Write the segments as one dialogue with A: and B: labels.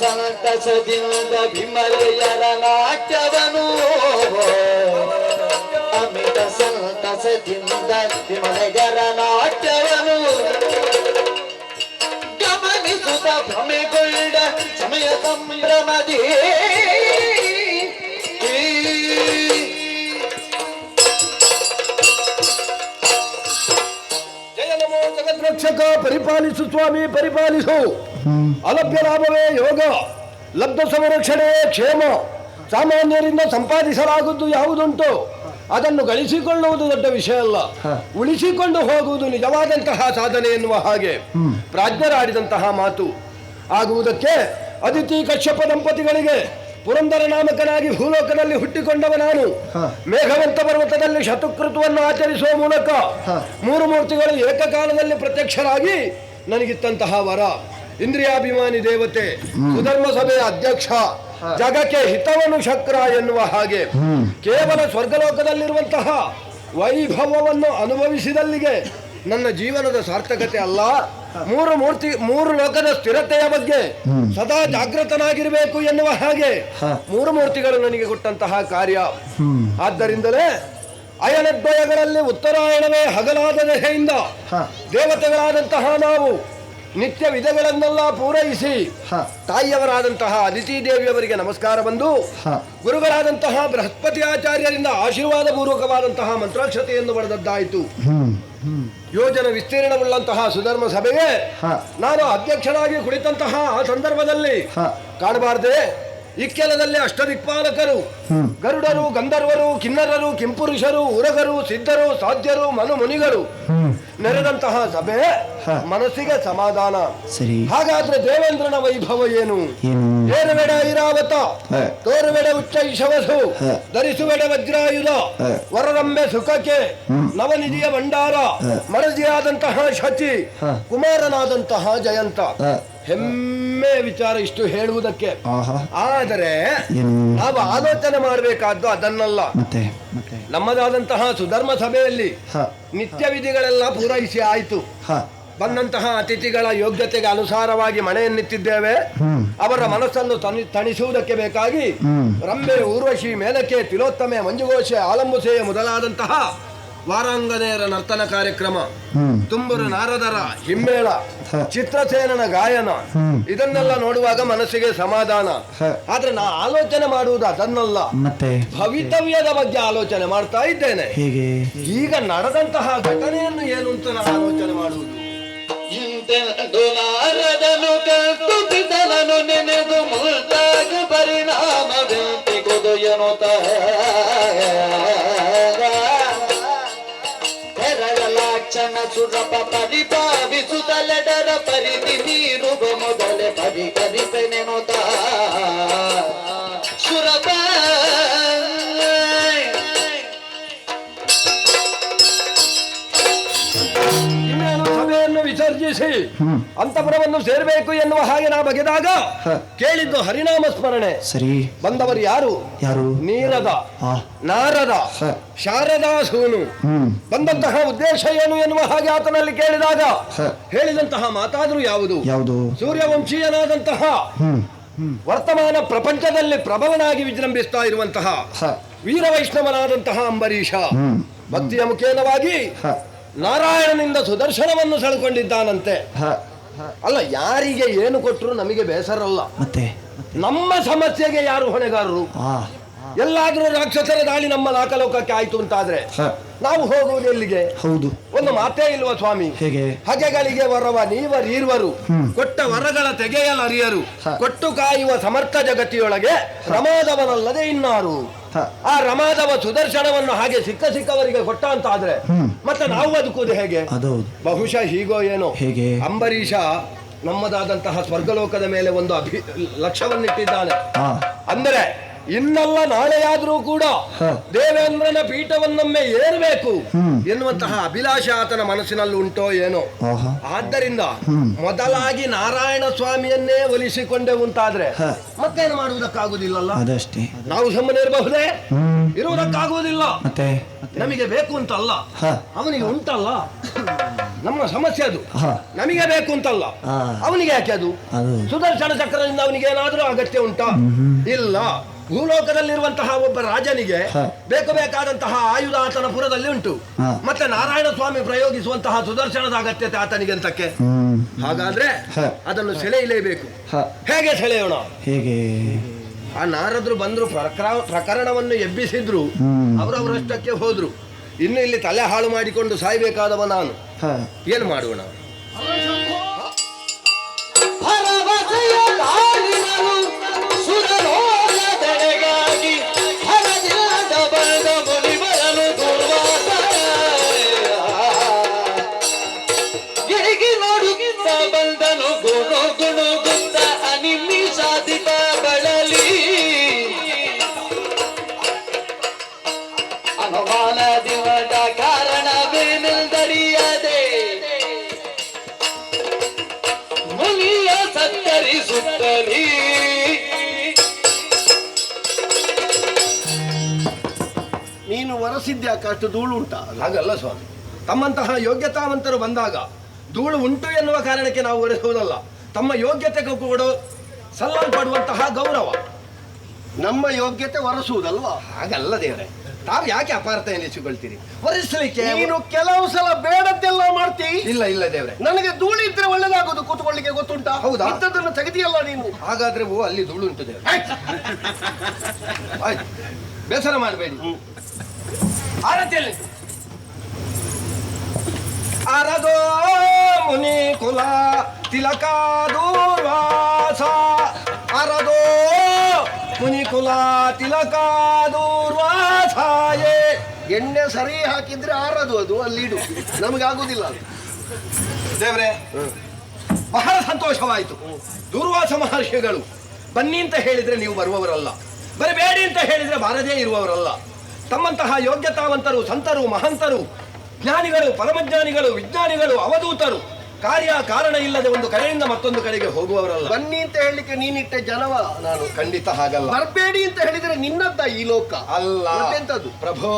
A: ಸಂತಸದಿಂದ ವಿಮಲೆಯರ ನಾಟ್ಯವನು ಅಮಿತ ಸಂತಸದಿಂದ ವಿಮಲೆಯರ ನಾಟ್ಯವನು ಗಮನಿಸುತ್ತ ಭ್ರಮೆಗೊಂಡ ಸಮಯ ಸಂಭ್ರಮದಿ
B: ಜಯ ನಮೋ ಜಗದ್ರಕ್ಷಕ ಪರಿಪಾಲಿಸು ಸ್ವಾಮಿ ಪರಿಪಾಲಿಸು. ಅಲಭ್ಯ ಲಾಭವೇ ಯೋಗ, ಲಬ್ಧ ಸಂರಕ್ಷಣೆ ಕ್ಷೇಮ. ಸಾಮಾನ್ಯರಿಂದ ಸಂಪಾದಿಸಲಾಗುವುದು ಯಾವುದುಂಟು ಅದನ್ನು ಗಳಿಸಿಕೊಳ್ಳುವುದು ದೊಡ್ಡ ವಿಷಯ ಅಲ್ಲ, ಉಳಿಸಿಕೊಂಡು ಹೋಗುವುದು ನಿಜವಾದಂತಹ ಸಾಧನೆ ಎನ್ನುವ ಹಾಗೆ ಪ್ರಾಜ್ಞರಾಡಿದಂತಹ ಮಾತು. ಆಗುವುದಕ್ಕೆ ಅದಿತಿ ಕಶ್ಯಪ ದಂಪತಿಗಳಿಗೆ ಪುರಂದರ ನಾಮಕನಾಗಿ ಭೂಲೋಕದಲ್ಲಿ ಹುಟ್ಟಿಕೊಂಡವ ನಾನು. ಮೇಘವಂತ ಪರ್ವತದಲ್ಲಿ ಶತಕೃತವನ್ನು ಆಚರಿಸುವ ಮೂಲಕ ಮೂರು ಮೂರ್ತಿಗಳು ಏಕಕಾಲದಲ್ಲಿ ಪ್ರತ್ಯಕ್ಷರಾಗಿ ನನಗಿತ್ತಂತಹ ವರ. ಇಂದ್ರಿಯಾಭಿಮಾನಿ ದೇವತೆ, ಸುಧರ್ಮ ಸಭೆಯ ಅಧ್ಯಕ್ಷ, ಜಗಕ್ಕೆ ಹಿತವನು ಶಕ್ರ ಎನ್ನುವ ಹಾಗೆ ಕೇವಲ ಸ್ವರ್ಗಲೋಕದಲ್ಲಿರುವಂತಹ ವೈಭವವನ್ನು ಅನುಭವಿಸಿದಲ್ಲಿಗೆ ನನ್ನ ಜೀವನದ ಸಾರ್ಥಕತೆ ಅಲ್ಲ, ಮೂರು ಲೋಕದ ಸ್ಥಿರತೆಯ ಬಗ್ಗೆ ಸದಾ ಜಾಗೃತನಾಗಿರಬೇಕು ಎನ್ನುವ ಹಾಗೆ ಮೂರು ಮೂರ್ತಿಗಳು ನನಗೆ ಕೊಟ್ಟಂತಹ ಕಾರ್ಯ. ಆದ್ದರಿಂದಲೇ ಅಯನದ್ವಯಗಳಲ್ಲಿ ಉತ್ತರಾಯಣವೇ ಹಗಲಾದ ದಶೆಯಿಂದ ದೇವತೆಗಳಾದಂತಹ ನಾವು ನಿತ್ಯ ವಿಧಗಳನ್ನೆಲ್ಲ ಪೂರೈಸಿ ತಾಯಿಯವರಾದಂತಹ ಅದಿತಿ ದೇವಿಯವರಿಗೆ ನಮಸ್ಕಾರ ಬಂದು ಗುರುಗಳಾದಂತಹ ಬೃಹಸ್ಪತಿ ಆಚಾರ್ಯರಿಂದ ಆಶೀರ್ವಾದ ಪೂರ್ವಕವಾದಂತಹ ಮಂತ್ರಾಕ್ಷತೆಯನ್ನು ಪಡೆದದ್ದಾಯಿತು. ಯೋಜನ ವಿಸ್ತೀರ್ಣವುಳ್ಳಂತಹ ಸುಧರ್ಮ ಸಭೆಗೆ ನಾನು ಅಧ್ಯಕ್ಷನಾಗಿ ಕುಳಿತಂತಹ ಆ ಸಂದರ್ಭದಲ್ಲಿ ಕಾಣಬಾರದೆ ಇಕ್ಕೆಲದಲ್ಲಿ ಅಷ್ಟದಿಕ್ಪಾಲಕರು, ಗರುಡರು, ಗಂಧರ್ವರು, ಕಿನ್ನರರು, ಕಿಂಪುರುಷರು, ಉರಗರು, ಸಿದ್ಧರು, ಸಾಧ್ಯರು, ಮನು ಮುನಿಗಳು ನೆರೆದಂತಹ ಸಭೆ ಮನಸ್ಸಿಗೆ ಸಮಾಧಾನ. ಹಾಗಾದ್ರೆ ದೇವೇಂದ್ರನ ವೈಭವ ಏನು? ಏರುವೆಡ ಐರಾವತ, ತೋರುವೆಡ ಉಚ್ಚೈಷವಸು, ಧರಿಸುವೆಡ ವಜ್ರಾಯುಧ, ವರರಂಬೆ ಸುಖಕ್ಕೆ, ನವನಿಧಿಯ ಭಂಡಾರ, ಮರಜಿಯಾದಂತಹ ಶಚಿ, ಕುಮಾರನಾದಂತಹ ಜಯಂತ. ಹೆಮ್ಮೆ ವಿಚಾರ ಇಷ್ಟು ಹೇಳುವುದಕ್ಕೆ. ಆದರೆ ನಾವು ಆಲೋಚನೆ ಮಾಡಬೇಕಾದ್ದು ಅದನ್ನಲ್ಲ. ನಮ್ಮದಾದಂತಹ ಸುಧರ್ಮ ಸಭೆಯಲ್ಲಿ ನಿತ್ಯ ವಿಧಿಗಳೆಲ್ಲ ಪೂರೈಸಿ ಆಯಿತು. ಬಂದಂತಹ ಅತಿಥಿಗಳ ಯೋಗ್ಯತೆಗೆ ಅನುಸಾರವಾಗಿ ಮನೆಯನ್ನಿತ್ತಿದ್ದೇವೆ. ಅವರ ಮನಸ್ಸನ್ನು ತಣಿಸುವುದಕ್ಕೆ ಬೇಕಾಗಿ ರಂಬೆ, ಊರ್ವಶಿ, ಮೇನಕೆ, ತಿಲೋತ್ತಮೆ, ಮಂಜುಘೋಷೆ, ಆಲಂಬುಸೆ ಮೊದಲಾದಂತಹ ವಾರಾಂಗನೆಯರ ನರ್ತನ ಕಾರ್ಯಕ್ರಮ, ತುಂಬುರು ನಾರದರ ಹಿಮ್ಮೇಳ, ಚಿತ್ರಸೇನನ ಗಾಯನ, ಇದನ್ನೆಲ್ಲ ನೋಡುವಾಗ ಮನಸ್ಸಿಗೆ ಸಮಾಧಾನ. ಆದ್ರೆ ನಾ ಆಲೋಚನೆ ಮಾಡುವುದು ಅದನ್ನಲ್ಲ, ಭವಿತವ್ಯದ ಬಗ್ಗೆ ಆಲೋಚನೆ ಮಾಡ್ತಾ ಇದ್ದೇನೆ. ಈಗ ನಡೆದಂತಹ ಘಟನೆಯನ್ನು ಏನು ಅಂತ ನಾನು ಆಲೋಚನೆ ಮಾಡುವುದು.
A: ನಾರದನು ಕರ್ತುಪಿತನನು ನೆನೆದು ಮುಲ್ತಾಗ ಪರಿಣಾಮವೆಂತೆ ಎನ್ನುತ್ತ ಲಾಕ್ಷಣ ಸುರಪ ಪರಿಪಾವಿಸುತ್ತಲೆಡರ ಪರಿಧಿ ನೀರು ಮೊದಲೇ ಪರಿಕರಿಪೆನೆನುತ್ತ ಸುರಪ
B: ಇನ್ನೇನು ಸಭೆಯನ್ನು ವಿಸರ್ಜಿಸಿ ಅಂತಃಪುರವನ್ನು ಸೇರಬೇಕು ಎನ್ನುವ ಹಾಗೆ ನಾ ಬಗೆದಾಗ ಕೇಳಿದ್ದು ಹರಿನಾಮ ಸ್ಮರಣೆ.
C: ಸರಿ.
B: ಬಂದವರು ಯಾರು?
C: ಯಾರು?
B: ನೀರದ, ನಾರದ, ಶಾರದಾ ಸೂನು. ಬಂದಂತಹ ಉದ್ದೇಶ ಏನು ಎನ್ನುವ ಹಾಗೆ ಆತನಲ್ಲಿ ಕೇಳಿದಾಗ ಹೇಳಿದಂತಹ ಮಾತಾದರೂ ಯಾವುದು?
C: ಯಾವುದು?
B: ಸೂರ್ಯವಂಶೀಯನಾದಂತಹ ವರ್ತಮಾನ ಪ್ರಪಂಚದಲ್ಲಿ ಪ್ರಬಲನಾಗಿ ವಿಜೃಂಭಿಸ್ತಾ ಇರುವಂತಹ ವೀರವೈಷ್ಣವನಾದಂತಹ ಅಂಬರೀಷ ಭಕ್ತಿಯ ಮುಖೇನವಾಗಿ ನಾರಾಯಣನಿಂದ ಸುದರ್ಶನವನ್ನು ಸೆಳೆಕೊಂಡಿದ್ದಾನಂತೆ. ಅಲ್ಲ, ಯಾರಿಗೆ ಏನು ಕೊಟ್ಟರು ನಮಗೆ ಬೇಸರಲ್ಲ.
C: ಮತ್ತೆ
B: ನಮ್ಮ ಸಮಸ್ಯೆಗೆ ಯಾರು ಹೊಣೆಗಾರರು? ಎಲ್ಲಾದ್ರೂ ರಾಕ್ಷಸರ ದಾಳಿ ನಮ್ಮ ನಾಕಲೋಕಕ್ಕೆ ಆಯ್ತು ಅಂತಾದ್ರೆ ನಾವು ಹೋಗುವುದು ಎಲ್ಲಿಗೆ?
C: ಹೌದು.
B: ಒಂದು ಮಾತೇ ಇಲ್ವಾ ಸ್ವಾಮಿ?
C: ಹೇಗೆ?
B: ಹಗೆಗಳಿಗೆ ವರವ ನೀವರೀರ್ವರು, ಕೊಟ್ಟ ವರಗಳ ತೆಗೆಯಲರಿಯರು, ಕೊಟ್ಟು ಕಾಯುವ ಸಮರ್ಥ ಜಗತ್ತಿಯೊಳಗೆ ರಮಾದವನಲ್ಲದೆ ಇನ್ನಾರು. ಆ ರಮಾದವ ಸುದರ್ಶನವನ್ನು ಹಾಗೆ ಸಿಕ್ಕವರಿಗೆ ಕೊಟ್ಟ ಅಂತಾದ್ರೆ ಮತ್ತೆ ನಾವು ಬದುಕುವುದು ಹೇಗೆ? ಬಹುಶಃ ಹೀಗೋ ಏನೋ.
C: ಹೇಗೆ?
B: ಅಂಬರೀಷ ನಮ್ಮದಾದಂತಹ ಸ್ವರ್ಗಲೋಕದ ಮೇಲೆ ಒಂದು ಲಕ್ಷ್ಯವನ್ನಿಟ್ಟಿದ್ದಾನೆ. ಅಂದರೆ ಇನ್ನಲ್ಲ ನಾಳೆಯಾದರೂ ಕೂಡ ದೇವೇಂದ್ರನ ಪೀಠವನ್ನೊಮ್ಮೆ ಏರಬೇಕು ಎನ್ನುವಂತಹ ಅಭಿಲಾಷೆ ಆತನ ಮನಸ್ಸಿನಲ್ಲಿ ಉಂಟೋ ಏನೋ. ಆದ್ದರಿಂದ ಮೊದಲಾಗಿ ನಾರಾಯಣ ಸ್ವಾಮಿಯನ್ನೇ ಒಲಿಸಿಕೊಂಡೆ ಉಂಟಾದ್ರೆ ಮತ್ತೇನು ಮಾಡುವುದಕ್ಕಾಗುವುದಿಲ್ಲಲ್ಲ.
C: ಅದಷ್ಟೇ.
B: ನಾವು ಸುಮ್ಮನೆ ಇರಬಹುದೇ? ಇರುವುದಕ್ಕಾಗುವುದಿಲ್ಲ.
C: ಮತ್ತೆ
B: ನಮಗೆ ಬೇಕು ಅಂತಲ್ಲ, ಅವನಿಗೆ ಉಂಟಲ್ಲ. ನಮ್ಮ ಸಮಸ್ಯೆ ಅದು. ನಮಗೆ ಬೇಕು ಅಂತಲ್ಲ, ಅವನಿಗೆ ಯಾಕೆ ಅದು? ಸುದರ್ಶನ ಚಕ್ರದಿಂದ ಅವನಿಗೆ ಏನಾದ್ರೂ ಅಗತ್ಯ ಉಂಟಾ? ಇಲ್ಲ. ಭೂಲೋಕದಲ್ಲಿರುವಂತಹ ಒಬ್ಬ ರಾಜನಿಗೆ ಬೇಕಾದಂತಹ ಆಯುಧ ಆತನ ಪುರದಲ್ಲಿ ಉಂಟು. ಮತ್ತೆ ನಾರಾಯಣ ಸ್ವಾಮಿ ಪ್ರಯೋಗಿಸುವಂತಹ ಸುದರ್ಶನದ ಅಗತ್ಯತೆ ಆತನಿಗೆ ಅಂತಕ್ಕೆ. ಹಾಗಾದ್ರೆ ಅದನ್ನು ಸೆಳೆಯಲೇಬೇಕು. ಹೇಗೆ ಸೆಳೆಯೋಣ?
C: ಹೇಗೆ?
B: ಆ ನಾರದ್ರು ಬಂದ್ರು, ಪ್ರಕರಣವನ್ನು ಎಬ್ಬಿಸಿದ್ರು, ಅವರವರಷ್ಟಕ್ಕೆ ಹೋದ್ರು. ಇನ್ನು ಇಲ್ಲಿ ತಲೆ ಹಾಳು ಮಾಡಿಕೊಂಡು ಸಾಯ್ಬೇಕಾದವ ನಾನು. ಏನು ಮಾಡೋಣ?
A: ಕಾರಣವೇನೆಂದರಿಯದೆ ಮುನಿಯ ಸತ್ತರಿಸುತ್ತಲೀ
B: ನೀನು ವರಸಿದ್ಯಾಕ ಅಷ್ಟು ಧೂಳು ಉಂಟಾ? ಹಾಗಲ್ಲ ಸ್ವಾಮಿ, ತಮ್ಮಂತಹ ಯೋಗ್ಯತಾವಂತರು ಬಂದಾಗ ಧೂಳು ಉಂಟು ಎನ್ನುವ ಕಾರಣಕ್ಕೆ ನಾವು ಒರೆಸುವುದಲ್ಲ. ತಮ್ಮ ಯೋಗ್ಯತೆಗೂ ಕೂಡ ಸಲ್ಲಲ್ಪಡುವಂತಹ ಗೌರವ.
D: ನಮ್ಮ ಯೋಗ್ಯತೆ ಒರೆಸುವುದಲ್ವಾ?
B: ಹಾಗಲ್ಲ ದೇವರೇ, ತಾವು ಯಾಕೆ ಅಪಾರ್ಥ ಎನಿಸಿಕೊಳ್ತೀರಿ? ಒರೆಸಲಿಕ್ಕೆ
D: ನೀನು ಕೆಲವು ಸಲ ಬೇಡದ್ದೆಲ್ಲ ಮಾಡ್ತಿ.
B: ಇಲ್ಲ ಇಲ್ಲ ದೇವರೇ,
D: ನನಗೆ ಧೂಳು ಇದ್ರೆ ಒಳ್ಳೇದಾಗೋದು, ಕೂತ್ಕೊಳ್ಳಿಕ್ಕೆ ಗೊತ್ತುಂಟಾ?
B: ಹೌದಾ?
D: ಇಂಥದ್ದನ್ನು ತೆಗೆದಿಯಲ್ಲ ನೀನು.
B: ಹಾಗಾದ್ರೆ ಅಲ್ಲಿ ಧೂಳು ಉಂಟು ದೇವರೇ. ಆಯ್ತು, ಬೇಸರ ಮಾಡಬೇಡಿ. ಆರತಿಯಲ್ಲಿ ಅರದೋ ಮುನಿ ಕುಲ ತಿಲಕ ದೂರ್ವಾಸ, ಅರದೋ ಮುನಿ ಕುಲ ತಿಲಕ ದೂರ್ವಾಸಾಯೇ.
D: ಎಣ್ಣೆ ಸರಿ ಹಾಕಿದ್ರೆ ಆರದು, ಅದು ಅಲ್ಲಿಡು, ನಮಗಾಗುದಿಲ್ಲ ಅದು.
B: ದೇವ್ರೆ, ಬಹಳ ಸಂತೋಷವಾಯಿತು. ದೂರ್ವಾಸ ಮಹರ್ಷಿಗಳು ಬನ್ನಿ ಅಂತ ಹೇಳಿದ್ರೆ ನೀವು ಬರುವವರಲ್ಲ, ಬರಬೇಡಿ ಅಂತ ಹೇಳಿದ್ರೆ ಬಾರದೇ ಇರುವವರಲ್ಲ. ತಮ್ಮಂತಹ ಯೋಗ್ಯತಾವಂತರು, ಸಂತರು, ಮಹಂತರು, ಜ್ಞಾನಿಗಳು, ಪರಮಜ್ಞಾನಿಗಳು, ವಿಜ್ಞಾನಿಗಳು, ಅವಧೂತರು ಕಾರ್ಯ ಕಾರಣ ಇಲ್ಲದೆ ಒಂದು ಕಡೆಯಿಂದ ಮತ್ತೊಂದು ಕಡೆಗೆ ಹೋಗುವವರಲ್ಲ.
D: ಬನ್ನಿ ಅಂತ ಹೇಳಲಿಕ್ಕೆ ನೀನಿಟ್ಟ ಜನವ ನಾನು.
B: ಖಂಡಿತ ಹಾಗಲ್ಲ.
D: ಬರಬೇಡಿ ಅಂತ ಹೇಳಿದ್ರೆ ನಿನ್ನದ್ದ ಈ ಲೋಕ
B: ಅಲ್ಲ.
D: ಎಂತದ್ದು
B: ಪ್ರಭು,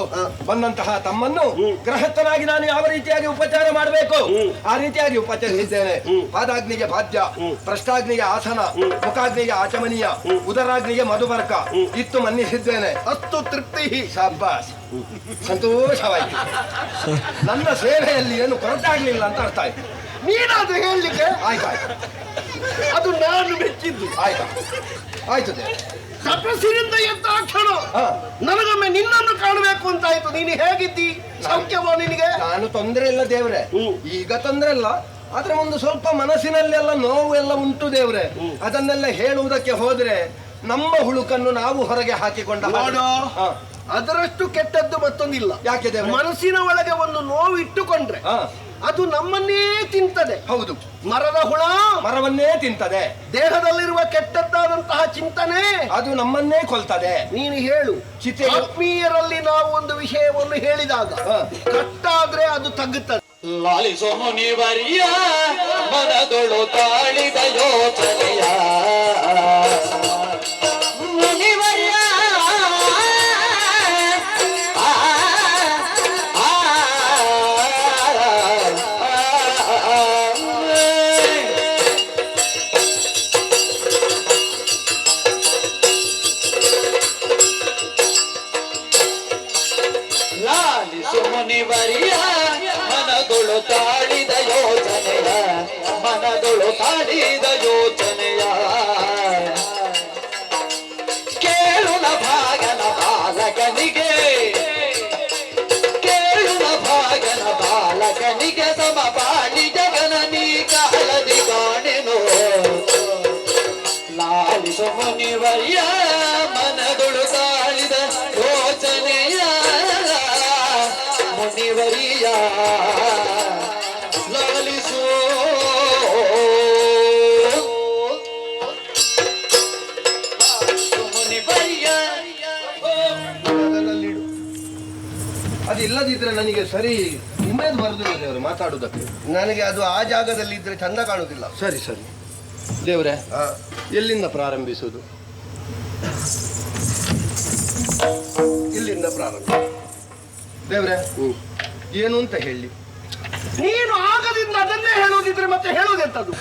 B: ಬಂದಂತಹ ತಮ್ಮನ್ನು ಗೃಹಸ್ಥನಾಗಿ ನಾನು ಯಾವ ರೀತಿಯಾಗಿ ಉಪಚಾರ ಮಾಡಬೇಕು ಆ ರೀತಿಯಾಗಿ ಉಪಚರಿಸಿದ್ದೇನೆ. ಪಾದಾಗ್ನಿಗೆ ಭಾಜ್ಯ, ಪೃಷ್ಠಾಗ್ನಿಗೆ ಆಸನ, ಮುಖಾಗ್ನಿಗೆ ಆಚಮನೀಯ, ಉದರಾಗ್ನಿಗೆ ಮಧುಬರ್ಕ ಇತ್ತು ಮನ್ನಿಸಿದ್ದೇನೆ.
D: ಅಷ್ಟು ತೃಪ್ತಿ.
B: ಶಾಬಾಸ್, ಸಂತೋಷವಾಯಿತು. ನನ್ನ ಸೇವೆಯಲ್ಲಿ ಏನು ಕೊರತೆ ಆಗ್ಲಿಲ್ಲ ಅಂತ ಅರ್ಥ ಆಯ್ತು.
D: ನೀನಾದ್ರೂ ಹೇಳಲಿಕ್ಕೆ
B: ಆಯ್ತಾಯ್ತು,
D: ಅದು ನಾನು ಮೆಚ್ಚಿದ್ದು.
B: ಆಯ್ತಾ? ಆಯ್ತು ದೇವ್ರೆ.
D: ತಪಸ್ಸಿನಿಂದ ಎದ್ದ ಕ್ಷಣ ನನಗೊಮ್ಮೆ ನಿನ್ನನ್ನು ಕಾಣಬೇಕು ಅಂತಾಯ್ತು. ನೀನು ಹೇಗಿದ್ದಿ? ಸೌಖ್ಯವೋ ನಿನಗೆ?
B: ನಾನು ತೊಂದರೆ ಇಲ್ಲ ದೇವ್ರೆ, ಈಗ ತೊಂದರೆ ಇಲ್ಲ. ಆದ್ರೆ ಒಂದು ಸ್ವಲ್ಪ ಮನಸ್ಸಿನಲ್ಲೆಲ್ಲ ನೋವು ಎಲ್ಲ ಉಂಟು ದೇವ್ರೆ. ಅದನ್ನೆಲ್ಲ ಹೇಳುವುದಕ್ಕೆ ಹೋದ್ರೆ ನಮ್ಮ ಹುಳುಕನ್ನು ನಾವು ಹೊರಗೆ ಹಾಕಿಕೊಂಡ
D: ನೋಡು, ಅದರಷ್ಟು ಕೆಟ್ಟದ್ದು ಮತ್ತೊಂದಿಲ್ಲ.
B: ಯಾಕೆ ದೇವ್ರೆ?
D: ಮನಸ್ಸಿನ ಒಳಗೆ ಒಂದು ನೋವು ಇಟ್ಟುಕೊಂಡ್ರೆ ಅದು ನಮ್ಮನ್ನೇ ತಿಂತದೆ.
B: ಹೌದು,
D: ಮರದ ಹುಳ
B: ಮರವನ್ನೇ ತಿಂತದೆ.
D: ದೇಹದಲ್ಲಿರುವ ಕೆಟ್ಟದ್ದಾದಂತಹ ಚಿಂತನೆ
B: ಅದು ನಮ್ಮನ್ನೇ ಕೊಲ್ತದೆ.
D: ನೀನು ಹೇಳು, ಆತ್ಮೀಯರಲ್ಲಿ ನಾವು ಒಂದು ವಿಷಯವನ್ನು ಹೇಳಿದಾಗ ಕಟ್ಟಾದ್ರೆ ಅದು ತಗ್ಗುತ್ತದೆ.
A: ಲಾಲಿಸೋ ಮುನಿವರಿಯ ಮನದೊಳು ತಾಳಿದ ಯೋಚನೆಯ ಮುನಿವರ್ಯ ಲಾಲಿಸೋ ಮುನಿವರಿಯ ಮನದೊಳು ತಾಳಿದ ಯೋಚನೆಯ ಮನದೊಳು ತಾಳಿದ ಯೋಚನೆಯ ಕೇಳುನ ಭಾಗನ ಬಾಲಕನಿಗೆ ಕೇಳುನ ಭಾಗನ ಬಾಲಕನಿಗೆ ಸಮಪಾಳಿ ಜಗನನಿ ಕಾಲದಿ ಕಾಣೆನು ಲಾಲಿಸು ಮುನಿವರ್ಯ ಮನದೊಳು ತಾಳಿದ ಯೋಚನೆಯ ಮುನಿವರಿಯ ಲಾಲಿಸೋ ಮುನಿವರಿಯ.
B: ಅದು ಇಲ್ಲದಿದ್ರೆ ನನಗೆ ಸರಿ ಉಮೇದು ಬರುದಿಲ್ಲ ದೇವ್ರೆ ಮಾತಾಡುವುದಕ್ಕೆ.
D: ನನಗೆ ಅದು ಆ ಜಾಗದಲ್ಲಿ ಇದ್ರೆ ಚಂದ ಕಾಣುದಿಲ್ಲ.
B: ಸರಿ ಸರಿ ದೇವ್ರೆ, ಎಲ್ಲಿಂದ ಪ್ರಾರಂಭಿಸುವುದು?
D: ಇಲ್ಲಿಂದ ಪ್ರಾರಂಭ.
B: ದೇವ್ರೆ, ಏನು ಅಂತ ಹೇಳಿ?
D: ನೀನು ಆಗದಿಂದ ಅದನ್ನೇ ಹೇಳುವುದಿದ್ರೆ ಮತ್ತೆ ಹೇಳುವುದೆಂತದ್ದು?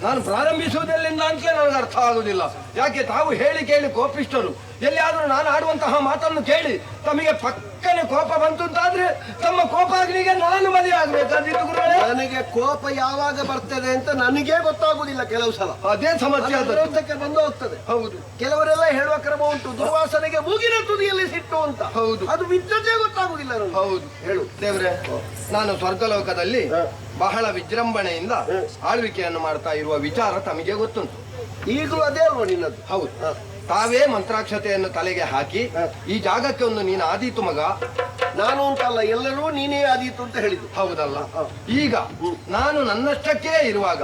B: ನಾನು ಪ್ರಾರಂಭಿಸುವುದೆಲ್ಲಿಂದ ಅಂತಲೇ ನನಗೆ ಅರ್ಥ ಆಗುದಿಲ್ಲ. ಯಾಕೆ ತಾವು ಹೇಳಿ ಕೇಳಿ ಕೋಪಿಷ್ಟರು. ಎಲ್ಲಿಯಾದ್ರೂ ನಾನು ಆಡುವಂತಹ ಮಾತನ್ನು ಕೇಳಿ ತಮಗೆ ಪಕ್ಕನೆ ಕೋಪ ಬಂತು ಅಂತಾದ್ರೆ ತಮ್ಮ ಕೋಪಾಗ್ನಿಗೆ ನಾನು ಮದುವೆ ಆಗ್ಬೇಕಾದಿತ್ತು ಗುರುಗಳೇ.
D: ನನಗೆ ಕೋಪ ಯಾವಾಗ ಬರ್ತದೆ ಅಂತ ನನಗೇ ಗೊತ್ತಾಗುದಿಲ್ಲ. ಕೆಲವು ಸಲ
B: ಅದೇ ಸಮಸ್ಯೆ
D: ವಿರೋಧಕ್ಕೆ ಬಂದು ಹೋಗ್ತದೆ.
B: ಹೌದು,
D: ಕೆಲವರೆಲ್ಲ ಹೇಳುವ ಕ್ರಮ ಉಂಟು, ದುರ್ವಾಸನೆಗೆ ಮೂಗಿನ ತುದಿಯಲ್ಲಿ ಸಿಟ್ಟು ಅಂತ.
B: ಹೌದು,
D: ಅದು ವಿದ್ಯುತ್ತೇ ಗೊತ್ತಾಗುದಿಲ್ಲ ನನಗೆ.
B: ಹೌದು.
D: ಹೇಳು
B: ದೇವ್ರೆ, ನಾನು ಸ್ವರ್ಗಲೋಕದಲ್ಲಿ ಬಹಳ ವಿಜೃಂಭಣೆಯಿಂದ ಆಳ್ವಿಕೆಯನ್ನು ಮಾಡ್ತಾ ಇರುವ ವಿಚಾರ ತಮಗೆ ಗೊತ್ತುಂಟು.
D: ಈಗಲೂ ಅದೇ ಅಲ್ವಾ ನಿನ್ನದು?
B: ಹೌದು. ತಾವೇ ಮಂತ್ರಾಕ್ಷತೆಯನ್ನು ತಲೆಗೆ ಹಾಕಿ ಈ ಜಾಗಕ್ಕೆ ಒಂದು ನೀನು ಆದೀತು ಮಗ,
D: ನಾನು ಅಂತಲ್ಲ ಎಲ್ಲರೂ ನೀನೇ ಆದೀತು ಅಂತ ಹೇಳಿದ್ದು.
B: ಹೌದಲ್ಲ? ಈಗ ನಾನು ನನ್ನಷ್ಟಕ್ಕೆ ಇರುವಾಗ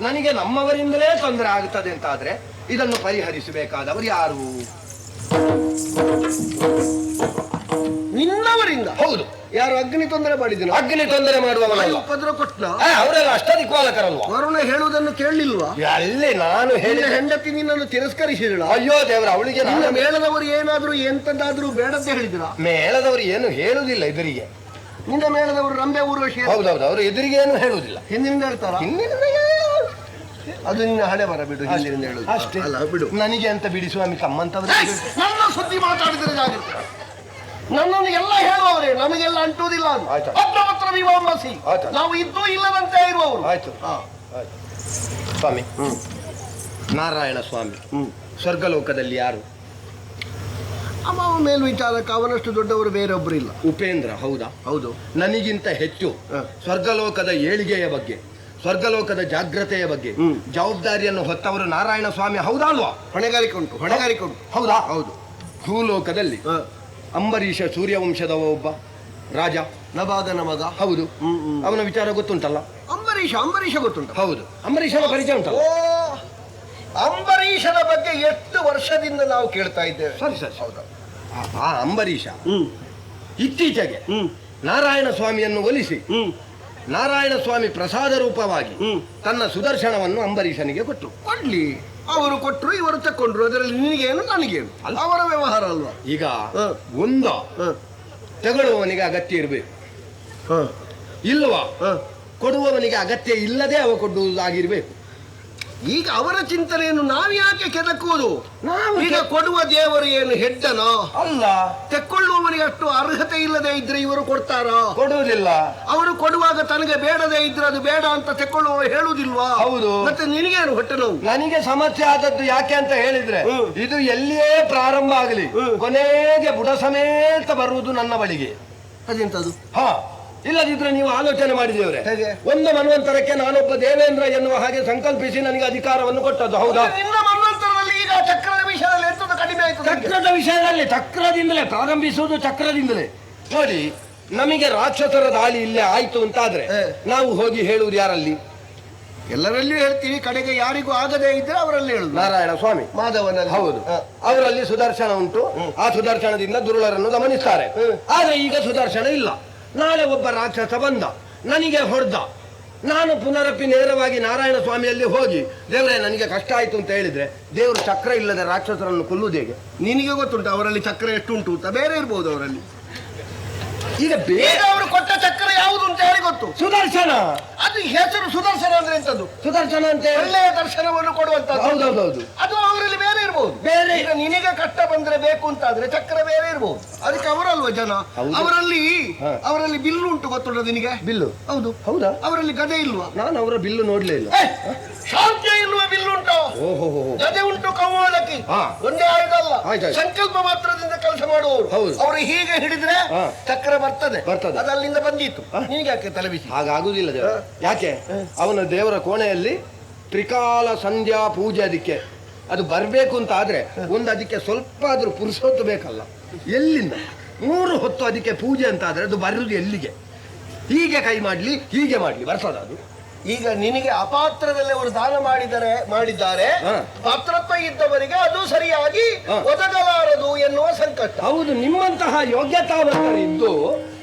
B: ನನಗೆ ನಮ್ಮವರಿಂದಲೇ ತೊಂದರೆ ಆಗುತ್ತದೆ ಅಂತಾದ್ರೆ ಇದನ್ನು ಪರಿಹರಿಸಬೇಕಾದವರು ಯಾರು?
D: ನಿನ್ನವರಿಂದ?
B: ಹೌದು.
D: ಯಾರು ಅಗ್ನಿ ತೊಂದರೆ ಮಾಡಿದ್ರು?
B: ಅಗ್ನಿ ತೊಂದರೆ ಮಾಡುವವನಲ್ಲ.
D: ಉಪದ್ರ ಕೊಟ್ಟ
B: ಅವರೆಲ್ಲ ಅಷ್ಟದಿಕ್ಪಾಲಕರಲ್ವಾ?
D: ವರುಣ ಹೇಳುವುದನ್ನು ಕೇಳಲಿಲ್ವಾ?
B: ಅಲ್ಲಿ ನಾನು
D: ಹೇಳಿದ ಹೆಂಡತಿ ನಿನ್ನನ್ನು ತಿರಸ್ಕರಿಸಿದಳ.
B: ಅಯ್ಯೋ ದೇವರ, ಅವಳಿಗೆ
D: ನಿನ್ನ ಮೇಳದವರು ಏನಾದ್ರೂ ಎಂತದಾದ್ರೂ ಬೇಡದ್ದೇ ಹೇಳಿದ್ರ?
B: ಮೇಳದವರು ಏನು ಹೇಳುವುದಿಲ್ಲ ಎದುರಿಗೆ.
D: ನಿನ್ನ ಮೇಳದವರು ರಂಬೆ ಊರ್ವಶಿ.
B: ಹೌದೌದು, ಅವರು ಎದುರಿಗೆ ಏನು ಹೇಳುವುದಿಲ್ಲ,
D: ಹಿಂದಿನಿಂದ ಹೇಳ್ತಾರ. ಅದು ನಿನ್ನ ಹಣೆ ಬರ ಬಿಡು, ಹಿಂದಿನಿಂದ ಹೇಳುದು
B: ಅಷ್ಟೇ.
D: ಅಲ್ಲ ಬಿಡು.
B: ನನಗೆ ಅಂತ ಬಿಡಿ ಸ್ವಾಮಿ, ತಮ್ಮಂತವ್ರು
D: ನನ್ನ ಸುದ್ದಿ ಮಾತಾಡಿದ್ರೆ ಜಾಗ್ರತೆ. ನನ್ನನ್ನು ಎಲ್ಲ ಹೇಳುವವರೇ, ನಮಗೆಲ್ಲ ಅಂಟುವುದಿಲ್ಲ. ಅತ್ರ ವಿವಾಂಬಸಿ, ನಾವು ಇದ್ದು ಇಲ್ಲದಂತೆ ಇರುವವರು.
B: ಆಯ್ತು ಸ್ವಾಮಿ. ನಾರಾಯಣ ಸ್ವಾಮಿ ಸ್ವರ್ಗಲೋಕದಲ್ಲಿ ಯಾರು?
D: ಅವ ಮೇಲ್ವಿಚಾರಕ, ಅವನಷ್ಟು ದೊಡ್ಡವರು ಬೇರೊಬ್ಬರು ಇಲ್ಲ.
B: ಉಪೇಂದ್ರ. ಹೌದಾ?
D: ಹೌದು.
B: ನನಗಿಂತ ಹೆಚ್ಚು ಸ್ವರ್ಗಲೋಕದ ಏಳಿಗೆಯ ಬಗ್ಗೆ, ಸ್ವರ್ಗಲೋಕದ ಜಾಗ್ರತೆಯ ಬಗ್ಗೆ ಜವಾಬ್ದಾರಿಯನ್ನು ಹೊತ್ತವರು ನಾರಾಯಣ ಸ್ವಾಮಿ. ಹೌದಾ ಅಲ್ವಾ?
D: ಹೊಣೆಗಾರಿಕೆ ಉಂಟು, ಹೊಣೆಗಾರಿಕೆ ಉಂಟು.
B: ಹೌದಾ?
D: ಹೌದು.
B: ಭೂಲೋಕದಲ್ಲಿ ಅಂಬರೀಷ ಸೂರ್ಯವಂಶದವ ಒಬ್ಬ ರಾಜ,
D: ನಭಾಗನ ಮಗ.
B: ಹೌದು. ಅವನ ವಿಚಾರ ಗೊತ್ತುಂಟಲ್ಲ?
D: ಅಂಬರೀಷ ಗೊತ್ತುಂಟ?
B: ಹೌದು. ಅಂಬರೀಷನ ಪರಿಚಯ ಉಂಟಲ್ಲ?
D: ಓ, ಅಂಬರೀಷನ ಬಗ್ಗೆ ಎಷ್ಟು ವರ್ಷದಿಂದ ನಾವು ಕೇಳ್ತಾ ಇದ್ದೇವೆ.
B: ಸರಿ ಸರಿ. ಹೌದಾ? ಆ ಅಂಬರೀಷ ಇತ್ತೀಚೆಗೆ ನಾರಾಯಣ ಸ್ವಾಮಿಯನ್ನು ಒಲಿಸಿ ನಾರಾಯಣ ಸ್ವಾಮಿ ಪ್ರಸಾದ ರೂಪವಾಗಿ ತನ್ನ ಸುದರ್ಶನವನ್ನು ಅಂಬರೀಷನಿಗೆ ಕೊಡ್ಲಿ.
D: ಅವರು ಕೊಟ್ಟರು, ಇವರು ತಕೊಂಡ್ರು. ಅದರಲ್ಲಿ ನಿನಗೇನು ನನಗೇನು? ಅವರ ವ್ಯವಹಾರ ಅಲ್ವಾ?
B: ಈಗ ತಗೊಳ್ಳುವವನಿಗೆ ಅಗತ್ಯ ಇರಬೇಕು, ಇಲ್ವಾ ಕೊಡುವವನಿಗೆ ಅಗತ್ಯ ಇಲ್ಲದೆ ಅವ ಕೊಡುವುದಾಗಿರ್ಬೇಕು.
D: ಈಗ ಅವರ ಚಿಂತನೆಯನ್ನು ನಾವು ಯಾಕೆ ಕೆದಕುವುದು? ಈಗ ಕೊಡುವ ದೇವರು ಏನು ಹೆಡ್ಡನೋ
B: ಅಲ್ಲ?
D: ತೆಕ್ಕೊಳ್ಳುವವನಿಗೆ ಅಷ್ಟು ಅರ್ಹತೆ ಇಲ್ಲದೆ ಇದ್ರೆ ಇವರು ಕೊಡ್ತಾರ?
B: ಕೊಡುವುದಿಲ್ಲ.
D: ಅವರು ಕೊಡುವಾಗ ತನಗೆ ಬೇಡದೇ ಇದ್ರೆ ಅದು ಬೇಡ ಅಂತ ತೆಕ್ಕೊಳ್ಳುವ ಹೇಳುವುದಿಲ್ವಾ?
B: ಹೌದು.
D: ಮತ್ತೆ ನಿನಗೇನು ಹೊಟ್ಟೆ ನೋವು?
B: ನನಗೆ ಸಮಸ್ಯೆ ಆದದ್ದು ಯಾಕೆ ಅಂತ ಹೇಳಿದ್ರೆ, ಇದು ಎಲ್ಲಿಯೇ ಪ್ರಾರಂಭ ಆಗಲಿ ಕೊನೆಗೆ ಬುಡ ಸಮೇತ ಬರುವುದು ನನ್ನ ಬಳಿಗೆ.
D: ಅದೆಂತದು?
B: ಇಲ್ಲದಿದ್ರೆ ನೀವು ಆಲೋಚನೆ ಮಾಡಿದೇವ್ರೆ, ಒಂದು ಮನ್ವಂತರಕ್ಕೆ ನಾನೊಬ್ಬ ದೇವೇಂದ್ರ ಎನ್ನುವ ಹಾಗೆ ಸಂಕಲ್ಪಿಸಿ ನನಗೆ ಅಧಿಕಾರವನ್ನು ಕೊಟ್ಟದ್ದು. ಹೌದಾ?
D: ನಿನ್ನ ಮನ್ವಂತರದಲ್ಲಿ ಈಗ ಚಕ್ರದ ವಿಷಯದಲ್ಲಿ ಗೊತ್ತಾಯ್ತು ನನಗೆ.
B: ಚಕ್ರದ ವಿಷಯದಲ್ಲಿ ಚಕ್ರದಿಂದಲೇ ಪ್ರಾರಂಭಿಸುವುದು ಚಕ್ರದಿಂದಲೇ. ನೋಡಿ, ನಮಗೆ ರಾಕ್ಷಸರ ದಾಳಿ ಇಲ್ಲೇ ಆಯ್ತು ಅಂತಾದ್ರೆ ನಾವು ಹೋಗಿ ಹೇಳುವುದು ಯಾರಲ್ಲಿ?
D: ಎಲ್ಲರಲ್ಲಿಯೂ ಹೇಳ್ತೀವಿ, ಕಡೆಗೆ ಯಾರಿಗೂ ಆಗದೇ ಇದ್ರೆ ಅವರಲ್ಲಿ ಹೇಳುದು.
B: ನಾರಾಯಣ ಸ್ವಾಮಿ,
D: ಮಾಧವನಲ್ಲಿ.
B: ಹೌದು, ಅವರಲ್ಲಿ ಸುದರ್ಶನ ಉಂಟು. ಆ ಸುದರ್ಶನದಿಂದ ದುರುಳರನ್ನು ಗಮನಿಸ್ತಾರೆ. ಆದ್ರೆ ಈಗ ಸುದರ್ಶನ ಇಲ್ಲ. ನಾಳೆ ಒಬ್ಬ ರಾಕ್ಷಸ ಬಂದ, ನನಗೆ ಹೊಡೆದ, ನಾನು ಪುನರಪ್ಪಿ ನೇರವಾಗಿ ನಾರಾಯಣ ಸ್ವಾಮಿಯಲ್ಲಿ ಹೋಗಿ ದೇವರೇ ನನಗೆ ಕಷ್ಟ ಆಯ್ತು ಅಂತ ಹೇಳಿದ್ರೆ ದೇವರು ಚಕ್ರ ಇಲ್ಲದೆ ರಾಕ್ಷಸರನ್ನು ಕೊಲ್ಲುವುದು ಹೇಗೆ?
D: ನಿನಗೆ ಗೊತ್ತುಂಟು ಅವರಲ್ಲಿ ಚಕ್ರ ಎಷ್ಟು ಉಂಟು ಅಂತ? ಬೇರೆ ಇರ್ಬೋದು ಅವರಲ್ಲಿ.
B: ಈಗ ಬೇರೆ
D: ಅವರು ಕೊಟ್ಟ ಚಕ್ರ ಯಾವುದು ಅಂತ ಹೇಳಿ ಗೊತ್ತು.
B: ಸುದರ್ಶನ.
D: ಅದು ಹೆಸರು ಸುದರ್ಶನ ಅಂದ್ರೆ ಎಂತದ್ದು?
B: ಸುದರ್ಶನ ಅಂತ ಹೇಳಿ
D: ಒಳ್ಳೆಯ ದರ್ಶನವನ್ನು ಕೊಡುವಂತದ್ದು.
B: ಹೌದೌದೌದು.
D: ಅದು ಅವರಲ್ಲಿ ಬೇರೆ ಇರ್ಬೋದು.
B: ಬೇರೆ.
D: ಈಗ ನಿನಗೆ ಕಷ್ಟ ಬಂದ್ರೆ ಬೇಕು ಅಂತಾದ್ರೆ ಚಕ್ರ ಬೇರೆ ಇರ್ಬೋದು. ಅದಕ್ಕೆ ಅವರಲ್ವ ಜನ.
B: ಹೌದು.
D: ಅವರಲ್ಲಿ ಬಿಲ್ಲು ಉಂಟು, ಗೊತ್ತುಂಟ ನಿನಗೆ?
B: ಬಿಲ್ಲು?
D: ಹೌದು.
B: ಹೌದಾ?
D: ಅವರಲ್ಲಿ ಗದೆ ಇಲ್ವಾ?
B: ನಾನು ಅವರ ಬಿಲ್ಲು ನೋಡ್ಲೇ ಇಲ್ಲ.
D: ಶಾಂತಿ ಇಲ್ವಾ? ಬಿಲ್ಲು ಉಂಟು,
B: ಓಹೋ,
D: ಗದೆ ಉಂಟು, ಕವ್ವಾಲಕ್ಕಿ.
B: ಹಾ.
D: ಒಂದೇ ಆಯುಧ ಅಲ್ಲ,
B: ಆಯ್ತಾಯ್ತು.
D: ಸಂಕಲ್ಪ ಮಾತ್ರದಿಂದ ಕೆಲಸ ಮಾಡುವವರು.
B: ಹೌದು.
D: ಅವರು ಹೀಗೆ ಹಿಡಿದ್ರೆ
B: ಹಾ.
D: ಚಕ್ರ ಬರ್ತದೆ.
B: ಬರ್ತದೆ.
D: ಅದು ಅಲ್ಲಿಂದ ಬಂದಿತ್ತು. ನಿನಗೆ ಯಾಕೆ ತಲೆ ಬಿಸಿ?
B: ಹಾಗಾಗುದಿಲ್ಲ ದೇವ. ಯಾಕೆ? ಅವನ ದೇವರ ಕೋಣೆಯಲ್ಲಿ ತ್ರಿಕಾಲ ಸಂಧ್ಯಾ ಪೂಜೆ, ಅದಕ್ಕೆ ಅದು ಬರಬೇಕು ಅಂತ ಆದ್ರೆ ಒಂದು ಅದಕ್ಕೆ ಸ್ವಲ್ಪ ಆದ್ರೂ ಪುರುಷೊತ್ತು ಬೇಕಲ್ಲ. ಎಲ್ಲಿಂದ 3 ಹೊತ್ತು ಅದಕ್ಕೆ ಪೂಜೆ ಅಂತ ಆದ್ರೆ ಅದು ಬರುವುದು ಎಲ್ಲಿಗೆ? ಹೀಗೆ ಕೈ ಮಾಡ್ಲಿ, ಹೀಗೆ ಮಾಡ್ಲಿ, ಬರ್ತದ ಅದು?
D: ಈಗ ನಿನಗೆ ಅಪಾತ್ರದಲ್ಲಿ ಅವರು ದಾನ ಮಾಡಿದ್ದಾರೆ.
B: ಹಾ.
D: ಪಾತ್ರತ್ವ ಇದ್ದವರಿಗೆ ಅದು ಸರಿಯಾಗಿ
B: ಹಾ.
D: ಒದಗಲಾರದು ಎನ್ನುವ ಸಂಕಟ.
B: ಹೌದು, ನಿಮ್ಮಂತಹ ಯೋಗ್ಯತಾವಂತರಿದ್ದು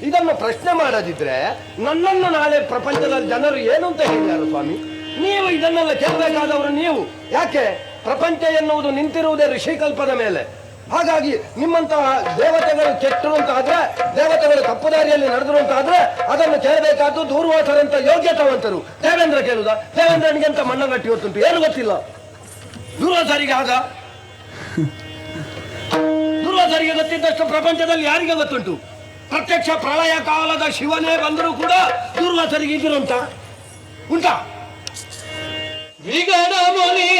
B: ಇದನ್ನು ಪ್ರಶ್ನೆ ಮಾಡದಿದ್ರೆ ನನ್ನನ್ನು ನಾಳೆ ಪ್ರಪಂಚದಲ್ಲಿ ಜನರು ಏನು ಅಂತ ಹೇಳಿದ್ದಾರೆ ಸ್ವಾಮಿ? ನೀವು ಇದನ್ನೆಲ್ಲ ಕೇಳಬೇಕಾದವರು ನೀವು. ಯಾಕೆ? ಪ್ರಪಂಚ ಎನ್ನುವುದು ನಿಂತಿರುವುದೇ ಋಷಿಕಲ್ಪದ ಮೇಲೆ. ಹಾಗಾಗಿ ನಿಮ್ಮಂತಹ ದೇವತೆಗಳು ಕೆಟ್ಟರು ಅಂತಾದ್ರೆ, ದೇವತೆಗಳು ತಪ್ಪು ದಾರಿಯಲ್ಲಿ ನಡೆದರು ಅಂತಾದ್ರೆ ಅದನ್ನು ಕೇಳಬೇಕಾದ್ದು ದೂರ್ವಾಸರಂತ ಯೋಗ್ಯತಾವಂತರು. ದೇವೇಂದ್ರ ಕೇಳುದ? ದೇವೇಂದ್ರನಿಗೆಂತ ಮಣ್ಣಗಟ್ಟಿ ಗೊತ್ತುಂಟು? ಏನು ಗೊತ್ತಿಲ್ಲ ದೂರ್ವಾಸರಿಗೆ. ಆಗ ದೂರ್ವಾಸರಿಗೆ ಗೊತ್ತಿದ್ದಷ್ಟು ಪ್ರಪಂಚದಲ್ಲಿ ಯಾರಿಗೆ ಗೊತ್ತುಂಟು? ಪ್ರತ್ಯಕ್ಷ ಪ್ರಳಯ ಕಾಲದ ಶಿವನೇ ಬಂದರೂ ಕೂಡ ದೂರ್ವಾಸರಿಗೆ ಇದಿರುಂಟ ಉಂಟಾ?
A: ವಿಗಡ ಮುನಿ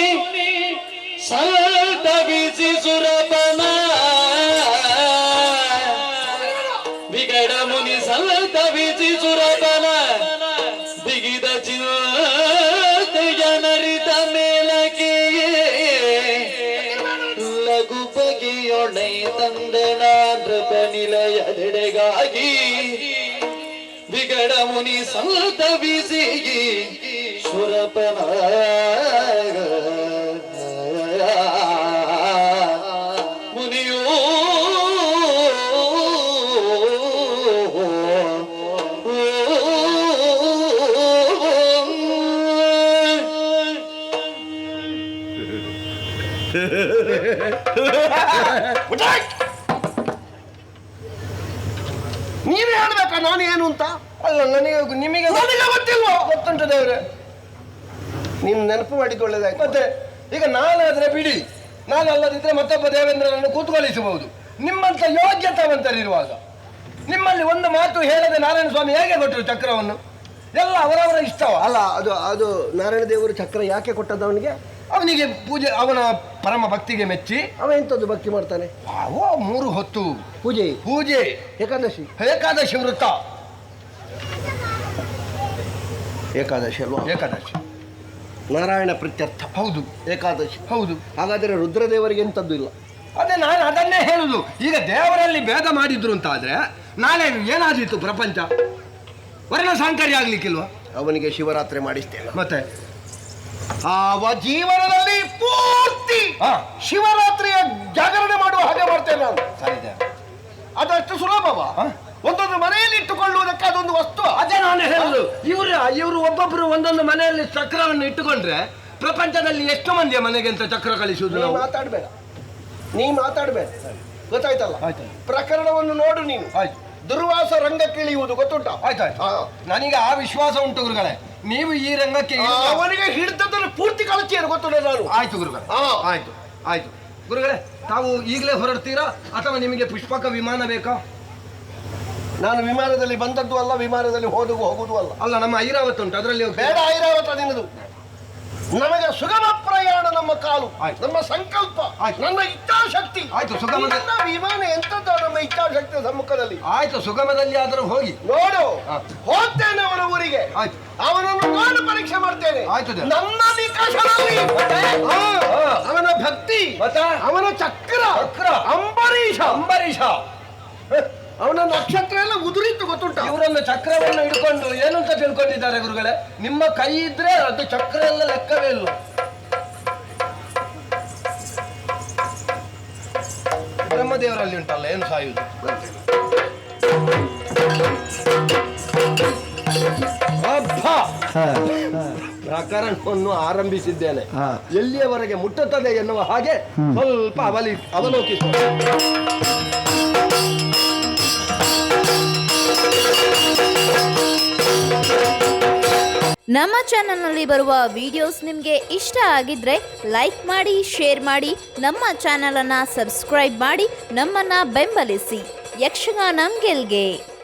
A: ಸಲ್ತ ಬಿಸಿ ಸುರಪನ, ವಿಗಡ ಮುನಿ ಸಲ್ತ ಬಿಸಿ ಸುರಪನ, ಬಿಗಿದ ಚಿಂತೆಯ ನರಿತ ಮೇಲಕ್ಕೆ ಲಘು ಬಗೆಯೊಣೆ ತಂದೆನ ನೃಪ ನಿಲಯದೆಡೆಗಾಗಿ. ವಿಗಡ ಮುನಿ ಸಲ್ತ ಬಿಸಿ ಸುರಪನ, ಮುನಿಯೋ
D: ನೀವೇ ಹೇಳ್ಬೇಕಾ ನಾನು ಏನು ಅಂತ?
B: ಅಲ್ಲ, ನಿಮಗೆ
D: ಗೊತ್ತಿಲ್ವೋ?
B: ಗೊತ್ತುಂಟು ದೇವ್ರೆ.
D: ನೀನು ನೆನಪು ಮಾಡಿದ್ದು ಒಳ್ಳೇದಾಯ್ತು.
B: ಮತ್ತೆ ಈಗ ನಾನಾದ್ರೆ ಬಿಡಿ, ನಾನು ಅಲ್ಲದಿದ್ರೆ ಮತ್ತೊಬ್ಬ ದೇವೇಂದ್ರನನ್ನು ಕೂತ್ಕೊಳಿಸಬಹುದು. ನಿಮ್ಮಂತ ಯೋಗ್ಯತಾವಂತರಿರುವಾಗ ನಿಮ್ಮಲ್ಲಿ ಒಂದು ಮಾತು ಹೇಳದೆ ನಾರಾಯಣ ಸ್ವಾಮಿ ಹೇಗೆ ಕೊಟ್ಟರು ಚಕ್ರವನ್ನು? ಎಲ್ಲ ಅವರವರ ಇಷ್ಟವ.
D: ಅಲ್ಲ, ಅದು ನಾರಾಯಣ ದೇವರು ಚಕ್ರ ಯಾಕೆ ಕೊಟ್ಟದ್ದು ಅವನಿಗೆ?
B: ಅವನಿಗೆ ಪೂಜೆ, ಅವನ ಪರಮ ಭಕ್ತಿಗೆ ಮೆಚ್ಚಿ.
D: ಅವ ಎಂತದ್ದು ಭಕ್ತಿ ಮಾಡ್ತಾನೆ?
B: ಅವ 3 ಹೊತ್ತು
D: ಪೂಜೆ, ಏಕಾದಶಿ
B: ವೃತ್ತ.
D: ಏಕಾದಶಿ ಅಲ್ವಾ?
B: ಏಕಾದಶಿ
D: ನಾರಾಯಣ ಪ್ರೀತ್ಯರ್ಥ.
B: ಹೌದು,
D: ಏಕಾದಶಿ.
B: ಹೌದು.
D: ಹಾಗಾದರೆ ರುದ್ರದೇವರಿಗೆ ಎಂತದ್ದು ಇಲ್ಲ?
B: ಅದೇ ನಾನು ಅದನ್ನೇ ಹೇಳುದು. ಈಗ ದೇವರಲ್ಲಿ ಭೇದ ಮಾಡಿದ್ರು ಅಂತ ಆದ್ರೆ ನಾಳೆ ಏನಾದೀತು? ಪ್ರಪಂಚ ವರ್ಣ ಸಾಂಕರ್ಯ ಆಗ್ಲಿಕ್ಕಿಲ್ವಾ?
D: ಅವನಿಗೆ ಶಿವರಾತ್ರಿ ಮಾಡಿಸ್ತೇನೆ.
B: ಮತ್ತೆ
D: ಆವ ಜೀವನದಲ್ಲಿ ಪೂರ್ತಿ ಶಿವರಾತ್ರಿಯ ಜಾಗರಣೆ ಮಾಡುವ ಹಾಗೆ ಮಾಡ್ತೇನೆ ನಾನು.
B: ಸರಿದೆ.
D: ಅದಷ್ಟು ಸುಲಭವ? ಒಂದೊಂದು ಮನೆಯಲ್ಲಿ ಇಟ್ಟುಕೊಳ್ಳುವುದಕ್ಕೆ ಅದೊಂದು ವಸ್ತು.
B: ಅದೇ ನಾನು ಹೇಳುದು. ಇವರು ಒಬ್ಬೊಬ್ರು ಒಂದೊಂದು ಮನೆಯಲ್ಲಿ ಚಕ್ರವನ್ನು ಇಟ್ಟುಕೊಂಡ್ರೆ ಪ್ರಪಂಚದಲ್ಲಿ ಎಷ್ಟು ಮಂದಿಯ ಮನೆಗೆ ಅಂತ ಚಕ್ರ ಕಳಿಸುವುದು?
D: ನೀ ಮಾತಾಡಬೇಡ, ಗೊತ್ತಾಯ್ತಲ್ಲ? ಪ್ರಕರಣವನ್ನು ನೋಡು ನೀನು.
B: ಆಯ್ತು.
D: ದುರ್ವಾಸ ರಂಗಕ್ಕಿಳಿಯುವುದು ಗೊತ್ತುಂಟ?
B: ಆಯ್ತಾಯ್ತು. ನನಗೆ ಆ ವಿಶ್ವಾಸ ಉಂಟು ಗುರುಗಳೇ. ನೀವು ಈ ರಂಗಕ್ಕೆ
D: ಅವನಿಗೆ ಹಿಡಿದದ್ದನ್ನು ಪೂರ್ತಿ ಕಳಚಿಯನ್ನು ಗೊತ್ತುಂಟ ನಾನು.
B: ಆಯ್ತು ಗುರುಗಳೇ, ಆಯ್ತು ಗುರುಗಳೇ. ತಾವು ಈಗಲೇ ಹೊರಡ್ತೀರಾ ಅಥವಾ ನಿಮಗೆ ಪುಷ್ಪಕ ವಿಮಾನ ಬೇಕಾ?
D: ನಾನು ವಿಮಾನದಲ್ಲಿ ಬಂದದ್ದು ಅಲ್ಲ, ವಿಮಾನದಲ್ಲಿ ಹೋಗುದು ಅಲ್ಲ.
B: ಅಲ್ಲ, ನಮ್ಮ ಐರಾವತ ಉಂಟು, ಅದರಲ್ಲಿ
D: ಬೇಡ. ಐರಾವತ ನಿನ್ನದು ನಮಗೆ ಸುಗಮ ಪ್ರಯಾಣ ನಮ್ಮ ಕಾಲು,
B: ಆಯ್ತು.
D: ನಮ್ಮ ಸಂಕಲ್ಪ,
B: ಆಯ್ತು.
D: ನನ್ನ ಇಚ್ಛಾಶಕ್ತಿ.
B: ಆಯ್ತು, ಸುಗಮದ
D: ನಿನ್ನ ವಿಮಾನ ಎಂತದ್ದು ನಮ್ಮ ಇಚ್ಛಾಶಕ್ತಿ ಸಮ್ಮುಖದಲ್ಲಿ.
B: ಆಯ್ತು, ಸುಗಮದಲ್ಲಿ ಆದರೂ ಹೋಗಿ.
D: ನೋಡು,
B: ಹಾ.
D: ಹೋಗ್ತೇನೆ ಅವನ ಊರಿಗೆ,
B: ಆಯ್ತು.
D: ಅವನನ್ನು ನಾನು ಪರೀಕ್ಷೆ ಮಾಡ್ತೇನೆ.
B: ಆಯ್ತು ದೇವ.
D: ನನ್ನ ನಿಕಷದಲ್ಲಿ
B: ಹಾ.
D: ಅವನ ಭಕ್ತಿ,
B: ಮತ್ತೆ?
D: ಅವನ ಚಕ್ರ,
B: ಚಕ್ರ.
D: ಅಂಬರೀಷ,
B: ಅಂಬರೀಷ
D: ಅವನ ನಕ್ಷತ್ರ ಎಲ್ಲ ಉದುರಿತ್ತು ಗೊತ್ತುಂಟ.
B: ಇವರನ್ನು ಚಕ್ರವನ್ನು ಹಿಡ್ಕೊಂಡು ಏನಂತ ತಿಳ್ಕೊಂಡಿದ್ದಾರೆ ಗುರುಗಳೇ? ನಿಮ್ಮ ಕೈ ಇದ್ರೆ ಅದು ಚಕ್ರ ಎಲ್ಲ ಲೆಕ್ಕವೇ ಇಲ್ಲ. ಬ್ರಹ್ಮದೇವರಲ್ಲಿ ಉಂಟಲ್ಲ ಏನು ಸಾಯುವುದು. ಅಬ್ಬಾ! ಪ್ರಕರಣವನ್ನು ಆರಂಭಿಸಿದ್ದೇನೆ. ಎಲ್ಲಿಯವರೆಗೆ ಮುಟ್ಟುತ್ತದೆ ಎನ್ನುವ ಹಾಗೆ ಸ್ವಲ್ಪ ಅವಲೋಕಿಸುವ.
C: ನಮ್ಮ ಚಾನಲ್ನಲ್ಲಿ ಬರುವ ವಿಡಿಯೋಸ್ ನಿಮಗೆ ಇಷ್ಟ ಆಗಿದ್ರೆ ಲೈಕ್ ಮಾಡಿ, ಶೇರ್ ಮಾಡಿ, ನಮ್ಮ ಚಾನಲನ್ನು ಸಬ್ಸ್ಕ್ರೈಬ್ ಮಾಡಿ ನಮ್ಮನ್ನು ಬೆಂಬಲಿಸಿ. ಯಕ್ಷಗಾನ ಗೆಲ್ಗೆ.